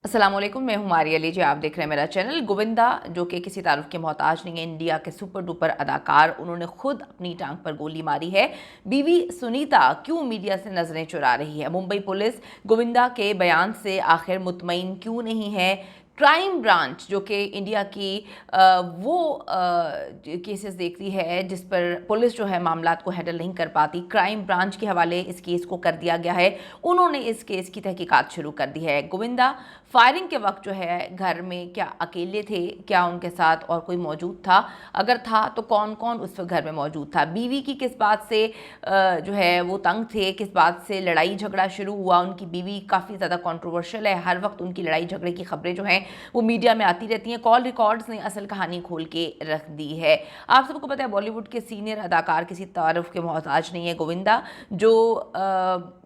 अस्सलाम वालेकुम, मैं हूं मारिया अली जी। आप देख रहे हैं मेरा चैनल। गोविंदा जो कि किसी तारुफ के मोहताज नहीं है, इंडिया के सुपर डुपर अदाकार, उन्होंने खुद अपनी टांग पर गोली मारी है। बीवी सुनीता क्यों मीडिया से नजरें चुरा रही है? मुंबई पुलिस गोविंदा के बयान से आखिर मुतमईन क्यों नहीं है? क्राइम ब्रांच जो कि इंडिया की वो केसेस देखती है जिस पर पुलिस जो है मामलात को हैंडल नहीं कर पाती, क्राइम ब्रांच के हवाले इस केस को कर दिया गया है। उन्होंने इस केस की तहकीकात शुरू कर दी है। गोविंदा फायरिंग के वक्त जो है घर में क्या अकेले थे, क्या उनके साथ और कोई मौजूद था? अगर था तो कौन कौन उस वक्त घर में मौजूद था? बीवी की किस बात से जो है वो तंग थे, किस बात से लड़ाई झगड़ा शुरू हुआ? उनकी बीवी काफ़ी ज़्यादा कंट्रोवर्शियल है, हर वक्त उनकी लड़ाई झगड़े की खबरें जो हैं वो मीडिया में आती रहती हैं। कॉल रिकॉर्ड्स ने असल कहानी खोल के रख दी है। आप सबको पता है बॉलीवुड के सीनियर अदाकार, किसी तारुफ के मोहताज नहीं है गोविंदा, जो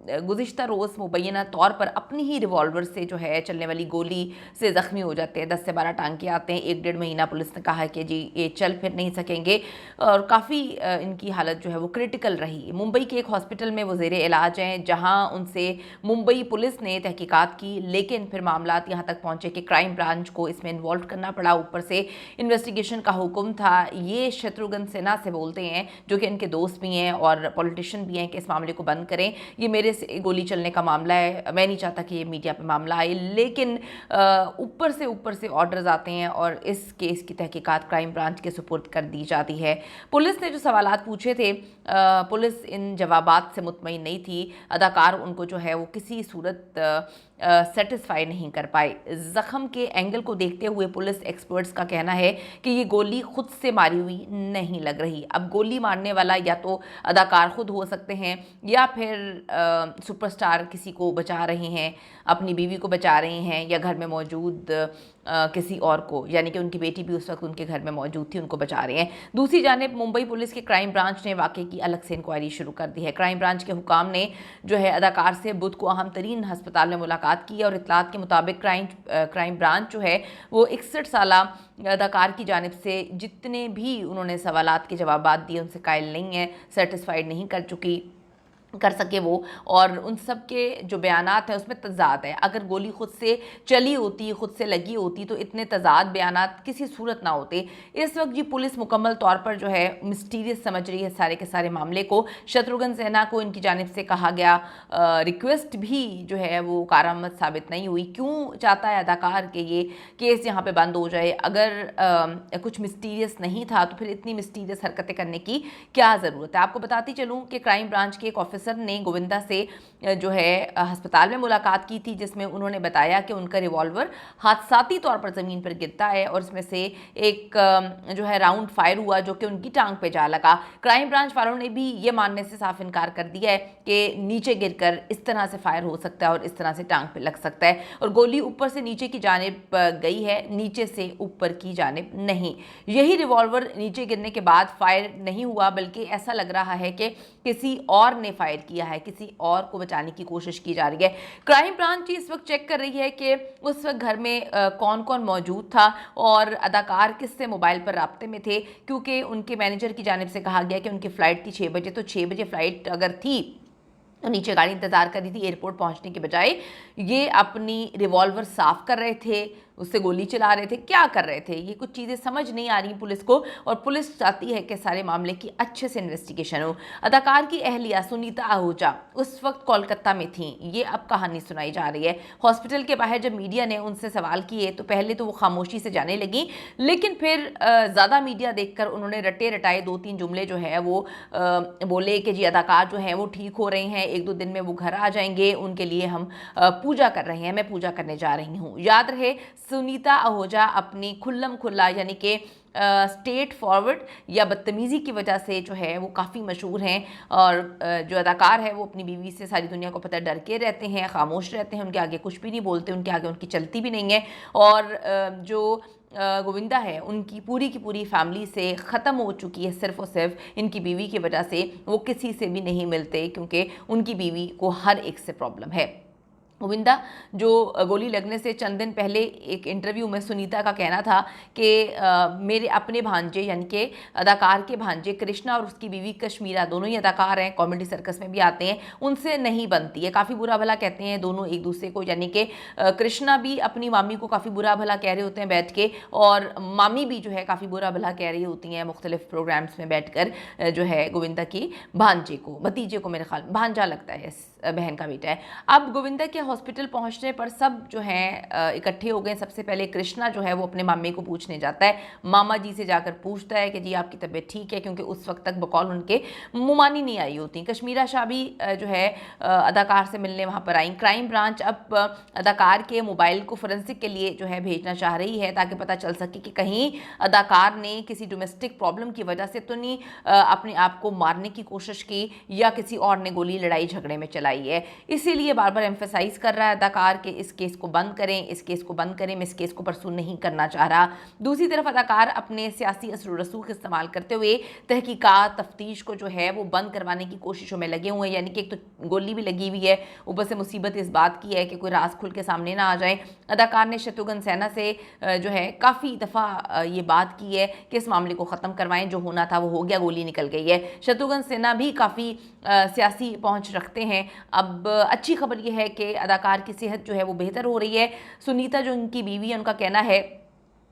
गुज़िश्ता रोज़ मुबैना तौर पर अपनी ही रिवॉल्वर से जो है चलने वाली गोली से ज़ख्मी हो जाते हैं। 10 से 12 टांके आते हैं। 1-1.5 महीना पुलिस ने कहा है कि जी ये चल फिर नहीं सकेंगे और काफ़ी इनकी हालत जो है वो क्रिटिकल रही। मुंबई के एक हॉस्पिटल में वो ज़ेरे इलाज हैं, जहाँ उनसे मुंबई पुलिस ने तहकीकात की, लेकिन फिर मामलात यहाँ तक पहुँचे कि क्राइम ब्रांच को इसमें इन्वॉल्व करना पड़ा। ऊपर से इन्वेस्टिगेशन का हुक्म था। ये शत्रुघ्न सिन्हा से बोलते हैं, जो कि इनके दोस्त भी हैं और पॉलिटिशियन भी हैं, कि इस मामले को बंद करें, ये मेरे से गोली चलने का मामला है, मैं नहीं चाहता कि ये मीडिया पे मामला आए। लेकिन ऊपर से ऑर्डर्स आते हैं और इस केस की तहकीकात क्राइम ब्रांच के सुपुर्द कर दी जाती है। पुलिस ने जो सवालात पूछे थे, पुलिस इन जवाबात से मुतमईन नहीं थी। अदाकार उनको जो है वो किसी सूरत सेटिस्फाई नहीं कर पाए। ज़ख्म के एंगल को देखते हुए पुलिस एक्सपर्ट्स का कहना है कि ये गोली खुद से मारी हुई नहीं लग रही। अब गोली मारने वाला या तो अदाकार खुद हो सकते हैं, या फिर सुपरस्टार किसी को बचा रहे हैं, अपनी बीवी को बचा रहे हैं, या घर में मौजूद किसी और को, यानी कि उनकी बेटी भी उस वक्त उनके घर में मौजूद थी, उनको बचा रहे हैं। दूसरी जानिब मुंबई पुलिस के क्राइम ब्रांच ने वाकई की अलग से इंक्वायरी शुरू कर दी है। क्राइम ब्रांच के हुकाम ने जो है अदाकार से बुध को अहम तरीन हस्पताल में मुलाकात की और इतलात के मुताबिक क्राइम ब्रांच जो है वो 61 साला अदाकार की जानिब से जितने भी उन्होंने सवालात के जवाब दिए उनसे कायल नहीं है, सेटिस्फाइड नहीं कर सके वो, और उन सब के जो बयानात हैं उसमें तज़ाद है। अगर गोली खुद से चली होती, खुद से लगी होती, तो इतने तज़ाद बयानात किसी सूरत ना होते। इस वक्त जी पुलिस मुकम्मल तौर पर जो है मिस्टीरियस समझ रही है सारे के सारे मामले को। शत्रुघ्न सिन्हा को इनकी जानिब से कहा गया रिक्वेस्ट भी जो है वो कारामद साबित नहीं हुई। क्यों चाहता है अदाकार कि ये केस यहाँ पर बंद हो जाए? अगर कुछ मिस्टीरियस नहीं था तो फिर इतनी मिस्टीरियस हरकतें करने की क्या ज़रूरत है? आपको बताती चलूँ कि क्राइम ब्रांच के एक ऑफिसर ने गोविंदा से जो है अस्पताल में मुलाकात की थी, जिसमें उन्होंने बताया कि उनका रिवॉल्वर हादसाती तौर पर ज़मीन पर गिरता है और इसमें से एक जो है राउंड फायर हुआ जो कि उनकी टांग पे जा लगा। क्राइम ब्रांच वालों ने भी ये मानने से साफ इनकार कर दिया है कि नीचे गिरकर इस तरह से फायर हो सकता है और इस तरह से टांग पे लग सकता है, और गोली ऊपर से नीचे की जानिब गई है, नीचे से ऊपर की जानिब नहीं। यही रिवॉल्वर नीचे गिरने के बाद फायर नहीं हुआ, बल्कि ऐसा लग रहा है कि किसी और ने फायर किया है, किसी और को बचाने की कोशिश की जा रही है। क्राइम ब्रांच इस वक्त चेक कर रही है कि उस वक्त घर में कौन कौन मौजूद था और अदाकार किससे मोबाइल पर राब्ते में थे, क्योंकि उनके मैनेजर की जानिब से कहा गया कि उनकी फ़्लाइट थी 6 बजे, तो 6 बजे फ़्लाइट अगर थी तो नीचे गाड़ी इंतज़ार कर रही थी, एयरपोर्ट पहुंचने के बजाय ये अपनी रिवॉल्वर साफ़ कर रहे थे, उससे गोली चला रहे थे, क्या कर रहे थे? ये कुछ चीज़ें समझ नहीं आ रही पुलिस को, और पुलिस चाहती है कि सारे मामले की अच्छे से इन्वेस्टिगेशन हो। अदाकार की अहलिया सुनीता आहूजा उस वक्त कोलकाता में थी, ये अब कहानी सुनाई जा रही है। हॉस्पिटल के बाहर जब मीडिया ने उनसे सवाल किए तो पहले तो वो खामोशी से जाने लगी, लेकिन फिर ज़्यादा मीडिया देखकर उन्होंने रटे रटाए 2-3 जुमले जो है वो बोले कि जी अदाकार जो हैं वो ठीक हो रहे हैं, 1-2 दिन में वो घर आ जाएंगे, उनके लिए हम पूजा कर रहे हैं, मैं पूजा करने जा रही हूँ। याद रहे सुनीता आहूजा अपनी खुल्लम खुल्ला यानी कि स्ट्रेट फॉरवर्ड या बदतमीज़ी की वजह से जो है वो काफ़ी मशहूर हैं, और जो अदाकार है वो अपनी बीवी से सारी दुनिया को पता डर के रहते हैं, खामोश रहते हैं, उनके आगे कुछ भी नहीं बोलते, उनके आगे उनकी चलती भी नहीं है। और जो गोविंदा है उनकी पूरी की पूरी फैमिली से ख़त्म हो चुकी है, सिर्फ़ और सिर्फ इनकी बीवी की वजह से। वो किसी से भी नहीं मिलते क्योंकि उनकी बीवी को हर एक से प्रॉब्लम है। गोविंदा जो गोली लगने से चंद दिन पहले एक इंटरव्यू में सुनीता का कहना था कि मेरे अपने भांजे यानी कि अदाकार के भांजे कृष्णा और उसकी बीवी कश्मीरा, दोनों ही अदाकार हैं, कॉमेडी सर्कस में भी आते हैं, उनसे नहीं बनती है। काफ़ी बुरा भला कहते हैं दोनों एक दूसरे को, यानी कि कृष्णा भी अपनी मामी को काफ़ी बुरा भला कह रहे होते हैं बैठ के, और मामी भी जो है काफ़ी बुरा भला कह रही होती हैं मुख्तलिफ प्रोग्राम्स में बैठ कर, जो है गोविंदा की भांजे को, भतीजे को, मेरे ख्याल भांजा लगता है, बहन का बेटा है। अब गोविंदा के हॉस्पिटल पहुंचने पर सब जो है इकट्ठे हो गए। सबसे पहले कृष्णा जो है वो अपने मामे को पूछने जाता है, मामा जी से जाकर पूछता है कि जी आपकी तबीयत ठीक है, क्योंकि उस वक्त तक बकौल उनके मुमानी नहीं आई होती। कश्मीरा शाह भी जो है अदाकार से मिलने वहाँ पर आई। क्राइम ब्रांच अब अदाकार के मोबाइल को फोरेंसिक के लिए जो है भेजना चाह रही है, ताकि पता चल सके कि कहीं अदाकार ने किसी डोमेस्टिक प्रॉब्लम की वजह से तो नहीं अपने आप को मारने की कोशिश की, या किसी और ने गोली लड़ाई झगड़े में चलाई है। इसीलिए बार बार एम्फेसाइज कर रहा है अदाकार के इस केस को बंद करें, इस केस को बंद करें, मैं इस केस को परसू नहीं करना चाह रहा। दूसरी तरफ अदाकार अपने सियासी असर रसूख इस्तेमाल करते हुए तहकीकात तफ्तीश को जो है वो बंद करवाने की कोशिशों में लगे हुए हैं। यानी कि एक तो गोली भी लगी हुई है, ऊपर से मुसीबत इस बात की है कि कोई राज खुल के सामने ना आ जाए। अदाकार ने शत्रुघ्न सिन्हा से जो है काफ़ी दफ़ा ये बात की है कि इस मामले को ख़त्म करवाएं, जो होना था वो हो गया, गोली निकल गई है। शत्रुघ्न सिन्हा भी काफ़ी सियासी पहुंच रखते हैं। अब अच्छी खबर यह है कि अदाकार की सेहत जो है वो बेहतर हो रही है। सुनीता जो उनकी बीवी है, उनका कहना है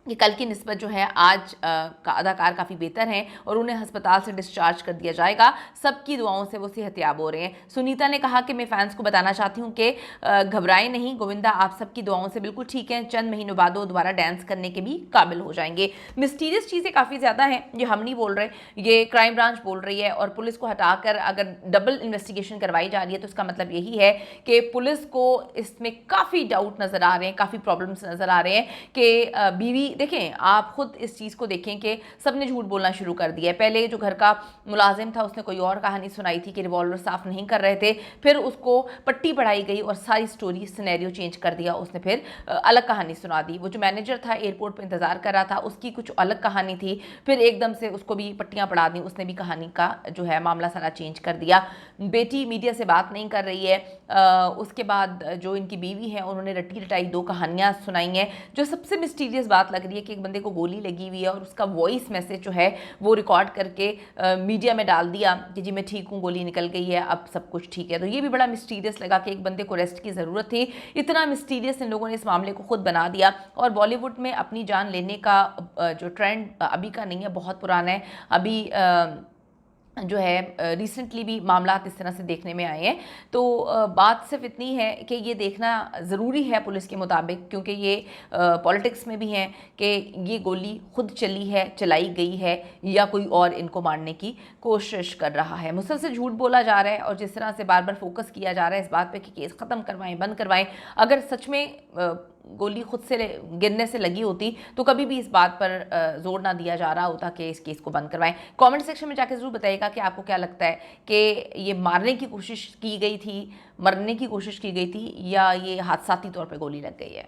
कि कल की निस्बत जो है आज का अदाकार काफ़ी बेहतर हैं और उन्हें अस्पताल से डिस्चार्ज कर दिया जाएगा। सबकी दुआओं से वो सेहतयाब हो रहे हैं। सुनीता ने कहा कि मैं फैंस को बताना चाहती हूँ कि घबराएं नहीं, गोविंदा आप सबकी दुआओं से बिल्कुल ठीक हैं, चंद महीनों बाद वो दोबारा डांस करने के भी काबिल हो जाएंगे। मिस्टीरियस चीज़ें काफ़ी ज़्यादा हैं, ये हम नहीं बोल रहे, ये क्राइम ब्रांच बोल रही है, और पुलिस को हटाकर अगर डबल इन्वेस्टिगेशन करवाई जा रही है तो इसका मतलब यही है कि पुलिस को इसमें काफ़ी डाउट नज़र आ रहे हैं, काफ़ी प्रॉब्लम्स नज़र आ रहे हैं कि बीवी, देखें आप खुद इस चीज़ को देखें कि सबने झूठ बोलना शुरू कर दिया है। पहले जो घर का मुलाजिम था उसने कोई और कहानी सुनाई थी कि रिवॉल्वर साफ नहीं कर रहे थे, फिर उसको पट्टी पढ़ाई गई और सारी स्टोरी सिनेरियो चेंज कर दिया उसने, फिर अलग कहानी सुना दी। वो जो मैनेजर था एयरपोर्ट पर इंतज़ार कर रहा था उसकी कुछ अलग कहानी थी, फिर एकदम से उसको भी पट्टियाँ पढ़ा दी, उसने भी कहानी का जो है मामला सारा चेंज कर दिया। बेटी मीडिया से बात नहीं कर रही है। उसके बाद जो इनकी बीवी है उन्होंने रटी रटाई दो कहानियाँ सुनाई हैं। जो सबसे मिस्टीरियस बात लग रही है कि एक बंदे को गोली लगी हुई है और उसका वॉइस मैसेज जो है वो रिकॉर्ड करके मीडिया में डाल दिया कि जी मैं ठीक हूँ, गोली निकल गई है, अब सब कुछ ठीक है। तो ये भी बड़ा मिस्टीरियस लगा कि एक बंदे को रेस्ट की ज़रूरत थी। इतना मिस्टीरियस इन लोगों ने इस मामले को खुद बना दिया। और बॉलीवुड में अपनी जान लेने का जो ट्रेंड अभी का नहीं है, बहुत पुराना है। अभी जो है रिसेंटली भी मामला इस तरह से देखने में आए हैं। तो बात सिर्फ इतनी है कि ये देखना ज़रूरी है पुलिस के मुताबिक, क्योंकि ये पॉलिटिक्स में भी हैं कि ये गोली खुद चली है, चलाई गई है, या कोई और इनको मारने की कोशिश कर रहा है। मुसलसल झूठ बोला जा रहा है और जिस तरह से बार बार फोकस किया जा रहा है इस बात पे कि केस ख़त्म करवाएं, बंद करवाएं। अगर सच में गोली खुद से गिरने से लगी होती तो कभी भी इस बात पर जोर ना दिया जा रहा होता कि इस केस को बंद करवाएं। कमेंट सेक्शन में जाकर ज़रूर बताइएगा कि आपको क्या लगता है कि ये मारने की कोशिश की गई थी, मरने की कोशिश की गई थी, या ये हादसाती तौर पे गोली लग गई है।